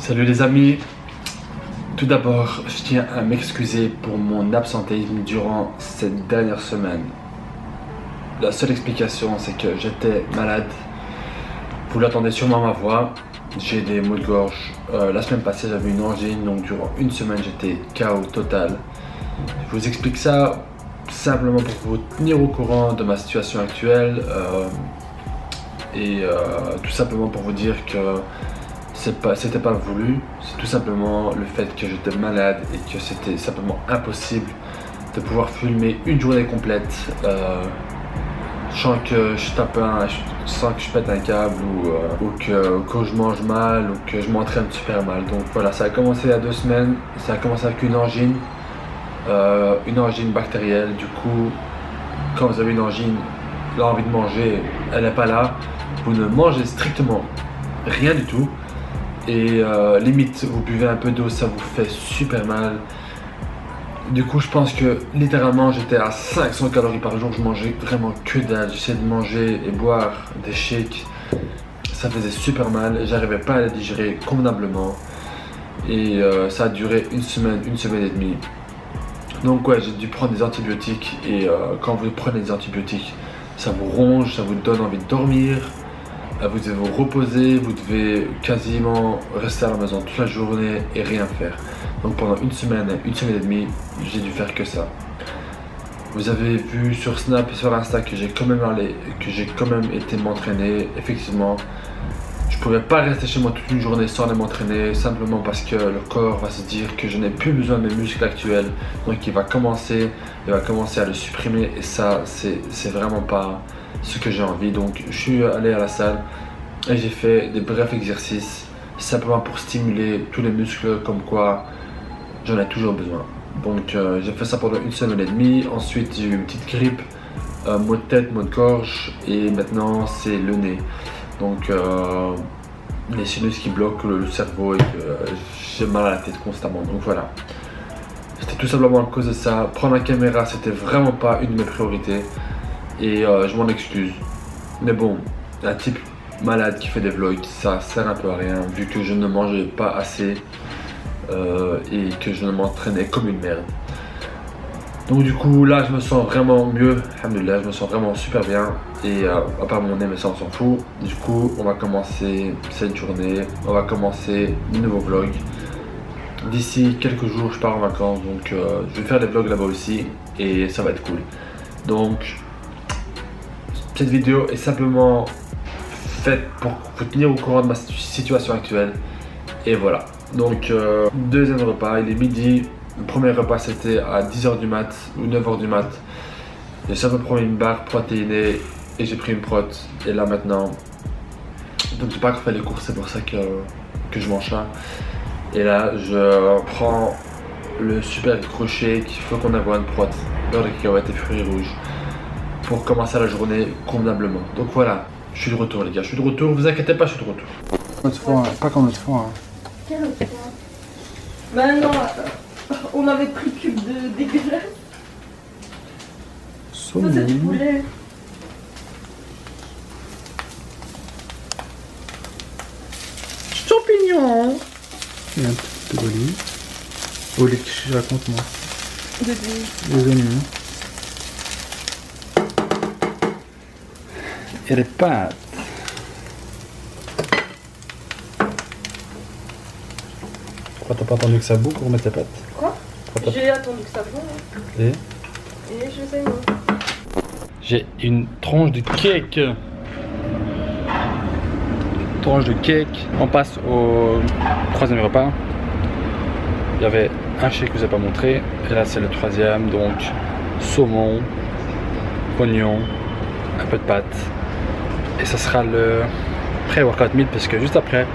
Salut les amis, tout d'abord je tiens à m'excuser pour mon absentéisme durant cette dernière semaine. La seule explication c'est que j'étais malade, vous l'attendez sûrement ma voix, j'ai des maux de gorge. La semaine passée j'avais une angine, donc durant une semaine j'étais KO total. Je vous explique ça simplement pour vous tenir au courant de ma situation actuelle et tout simplement pour vous dire que c'était pas voulu, c'est tout simplement le fait que j'étais malade et que c'était simplement impossible de pouvoir filmer une journée complète sans que je pète un câble ou que je mange mal ou que je m'entraîne super mal. Donc voilà, ça a commencé il y a 2 semaines, ça a commencé avec une angine bactérielle. Du coup, quand vous avez une angine, l'envie de manger, elle n'est pas là, vous ne mangez strictement rien du tout. Et limite vous buvez un peu d'eau, ça vous fait super mal. Du coup je pense que littéralement j'étais à 500 calories par jour, je mangeais vraiment que dalle, j'essayais de manger et boire des shakes, ça faisait super mal, j'arrivais pas à les digérer convenablement et ça a duré une semaine et demie. Donc ouais, j'ai dû prendre des antibiotiques et quand vous prenez des antibiotiques ça vous ronge, ça vous donne envie de dormir. Vous devez vous reposer, vous devez quasiment rester à la maison toute la journée et rien faire. Donc pendant une semaine et demie, j'ai dû faire que ça. Vous avez vu sur Snap et sur Insta que j'ai quand même été m'entraîner. Effectivement, je pouvais pas rester chez moi toute une journée sans aller m'entraîner, simplement parce que le corps va se dire que je n'ai plus besoin de mes muscles actuels. Donc il va commencer à le supprimer et ça, c'est vraiment pas ce que j'ai envie. Donc je suis allé à la salle et j'ai fait des brefs exercices simplement pour stimuler tous les muscles, comme quoi j'en ai toujours besoin. Donc j'ai fait ça pendant une semaine et demie. Ensuite j'ai eu une petite grippe, maux de tête, maux de gorge et maintenant c'est le nez. Donc les sinus qui bloquent le cerveau et que j'ai mal à la tête constamment. Donc voilà, c'était tout simplement à cause de ça. Prendre la caméra c'était vraiment pas une de mes priorités. Et je m'en excuse, mais bon, un type malade qui fait des vlogs, ça sert un peu à rien vu que je ne mangeais pas assez et que je ne m'entraînais comme une merde. Donc du coup là je me sens vraiment mieux, alhamdoulilah, je me sens vraiment super bien et à part mon nez, mais ça on s'en fout. Du coup on va commencer cette journée, on va commencer le nouveau vlog. D'ici quelques jours je pars en vacances, donc je vais faire des vlogs là-bas aussi et ça va être cool. Donc cette vidéo est simplement faite pour vous tenir au courant de ma situation actuelle. Et voilà. Donc deuxième repas, il est midi. Le premier repas c'était à 10h du mat ou 9h du mat. J'ai simplement pris une barre protéinée et j'ai pris une prot. Et là maintenant, donc j'ai pas encore fait les courses, c'est pour ça que je mange ça. Et là je prends le super crochet qu'il faut qu'on avoine prot, beurre de cacahuètes et fruits rouges, pour commencer la journée convenablement. Donc voilà, je suis de retour les gars, je suis de retour, vous inquiétez pas, je suis de retour. L'autre fois, pas comme l'autre fois. Quelle autre fois? Bah non, on avait pris cube de dégueulasse. Ça c'est du poulet. Champignons. Et un petit peu d'olive. Olive, je raconte moi. Les oignons. Et les pâtes. Pourquoi t'as pas attendu que ça boue pour mettre les pâtes? Quoi? J'ai attendu que ça boue. Et je les ai mis. j'ai une tranche de cake. On passe au troisième repas. Il y avait un shake que je vous ai pas montré. Et là c'est le troisième. Donc saumon, oignon, un peu de pâtes. Et ça sera le pré-workout meal parce que juste après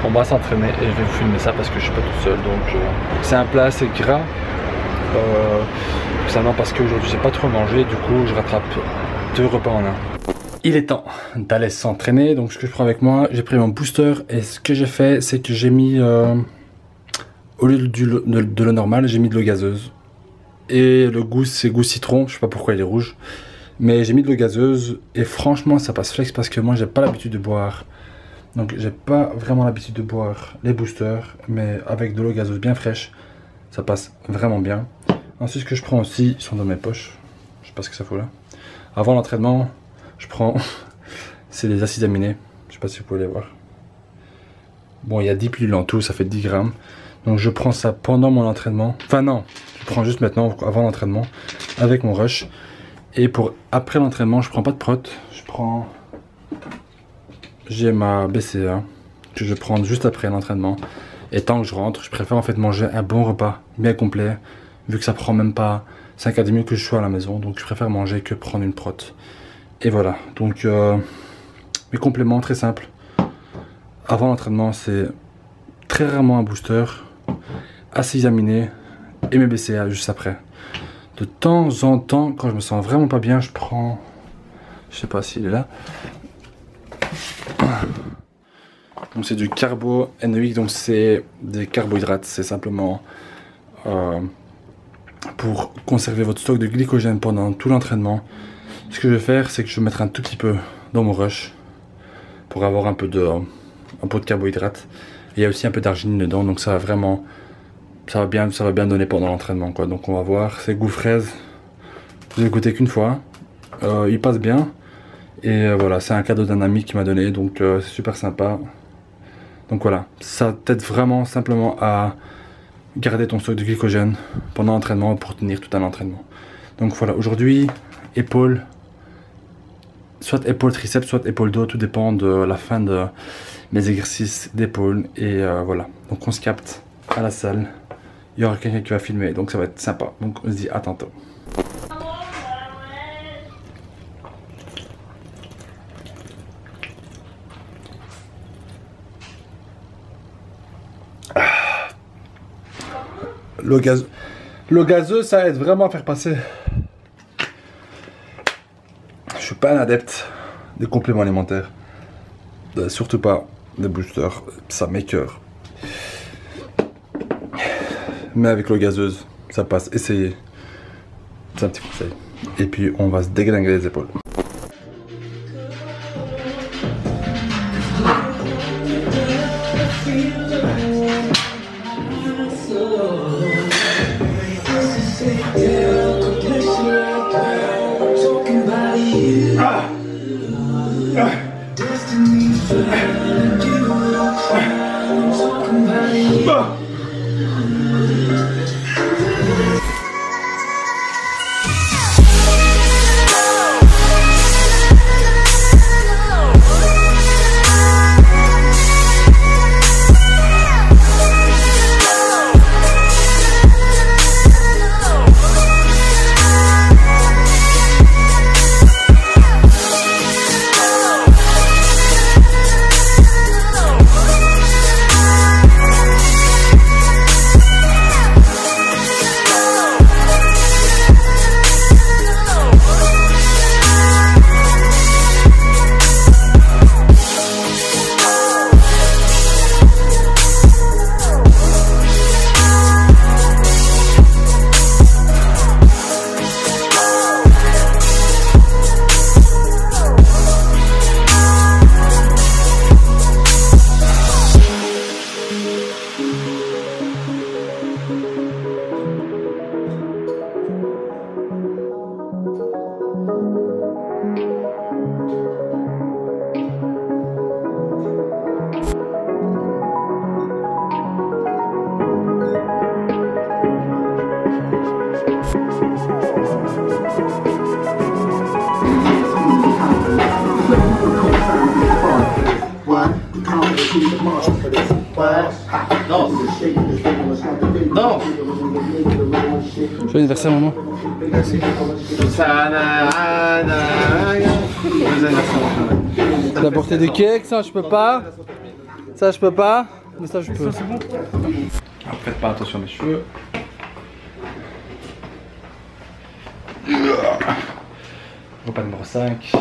on va s'entraîner et je vais vous filmer ça parce que je suis pas tout seul. Donc c'est un plat assez gras. Seulement parce qu'aujourd'hui j'ai pas trop mangé, du coup je rattrape 2 repas en un. Il est temps d'aller s'entraîner, donc ce que je prends avec moi, j'ai pris mon booster et ce que j'ai fait c'est que j'ai mis au lieu de l'eau normale, j'ai mis de l'eau gazeuse. Et le goût c'est goût citron, je sais pas pourquoi il est rouge. Mais j'ai mis de l'eau gazeuse et franchement ça passe flex parce que moi j'ai pas l'habitude de boire Donc j'ai pas vraiment l'habitude de boire les boosters, mais avec de l'eau gazeuse bien fraîche, ça passe vraiment bien. Ensuite, ce que je prends aussi, ils sont dans mes poches. Je sais pas ce que ça fout là. Avant l'entraînement, je prends, c'est les acides aminés. Je sais pas si vous pouvez les voir. Bon, il y a 10 pilules en tout, ça fait 10 grammes. Donc je prends ça pendant mon entraînement. Enfin non, je prends juste maintenant, avant l'entraînement, avec mon rush. Et pour après l'entraînement, je prends pas de prot. Je prends... J'ai ma BCA que je prends juste après l'entraînement. Et tant que je rentre, je préfère en fait manger un bon repas bien complet. Vu que ça prend même pas 5 à 10 minutes que je sois à la maison. Donc je préfère manger que prendre une prot. Et voilà, donc mes compléments très simples. Avant l'entraînement, c'est très rarement un booster, acides aminés et mes BCA juste après. De temps en temps, quand je me sens vraiment pas bien, je prends, je sais pas s'il est là. Donc c'est du carbo NEX, donc c'est des carbohydrates, c'est simplement pour conserver votre stock de glycogène pendant tout l'entraînement. Ce que je vais faire, c'est que je vais mettre un tout petit peu dans mon rush pour avoir un peu de carbohydrates. Et il y a aussi un peu d'arginine dedans, donc ça va vraiment, ça va bien donner pendant l'entraînement quoi. Donc on va voir, c'est goût fraise. Je l'ai goûté qu'une fois, il passe bien. Et voilà, c'est un cadeau d'un ami qui m'a donné, donc c'est super sympa. Donc voilà, ça t'aide vraiment simplement à garder ton stock de glycogène pendant l'entraînement pour tenir tout un entraînement. Donc voilà, aujourd'hui, épaules, soit épaule triceps, soit épaule dos, tout dépend de la fin de mes exercices d'épaule. Et voilà, donc on se capte à la salle, il y aura quelqu'un qui va filmer, donc ça va être sympa. Donc on se dit à tantôt. L'eau gazeuse, ça aide vraiment à faire passer. Je suis pas un adepte des compléments alimentaires. Surtout pas des boosters. Ça m'écœure. Mais avec l'eau gazeuse, ça passe. Essayez. C'est un petit conseil. Et puis on va se déglinguer les épaules. Non. Joyeux anniversaire, maman. Merci. T'as apporté des cakes, ça je peux pas. Ça je peux pas. Mais ça je peux. C'est bon. Faites pas attention à mes cheveux. Repas numéro 5.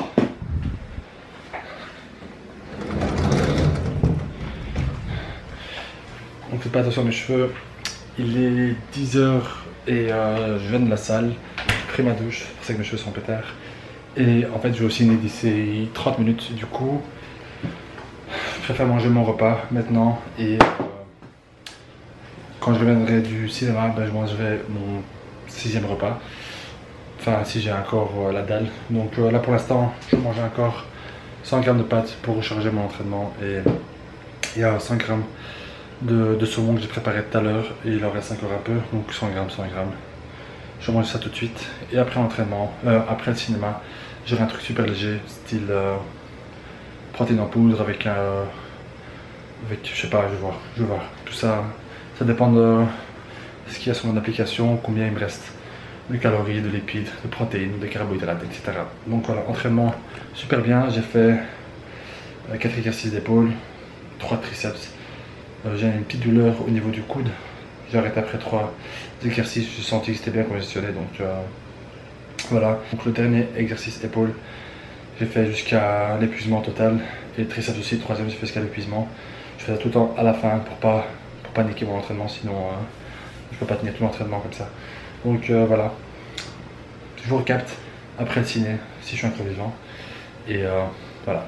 On fait pas attention à mes cheveux. Il est 10 h et je viens de la salle. J'ai pris ma douche, c'est pour ça que mes cheveux sont pétards. Et en fait, je vais aussi d'ici 30 minutes. Du coup, je préfère manger mon repas maintenant et quand je reviendrai du cinéma, ben, je mangerai mon 6e repas. Enfin, si j'ai encore la dalle. Donc là pour l'instant, je mange encore 100 g de pâtes pour recharger mon entraînement. Et il y a 100 g de saumon que j'ai préparé tout à l'heure. Et il en reste encore un peu. Donc 100 g, 100 g. Je mange ça tout de suite. Et après l'entraînement, après le cinéma, j'aurai un truc super léger, style protéines en poudre avec je sais pas, je vais voir. Tout ça, ça dépend de ce qu'il y a sur mon application, combien il me reste de calories, de lipides, de protéines, de carbohydrates, etc. Donc voilà, entraînement super bien. J'ai fait 4 exercices d'épaule, 3 triceps. J'ai une petite douleur au niveau du coude. J'ai arrêté après 3 exercices, j'ai senti que c'était bien congestionné. Donc voilà, donc le dernier exercice épaule, j'ai fait jusqu'à l'épuisement total. Et triceps aussi, le 3e, j'ai fait jusqu'à l'épuisement. Je fais ça tout le temps à la fin pour pas niquer mon entraînement, sinon je peux pas tenir tout l'entraînement comme ça. Donc voilà, je vous recapte après le ciné si je suis encore vivant. Et voilà.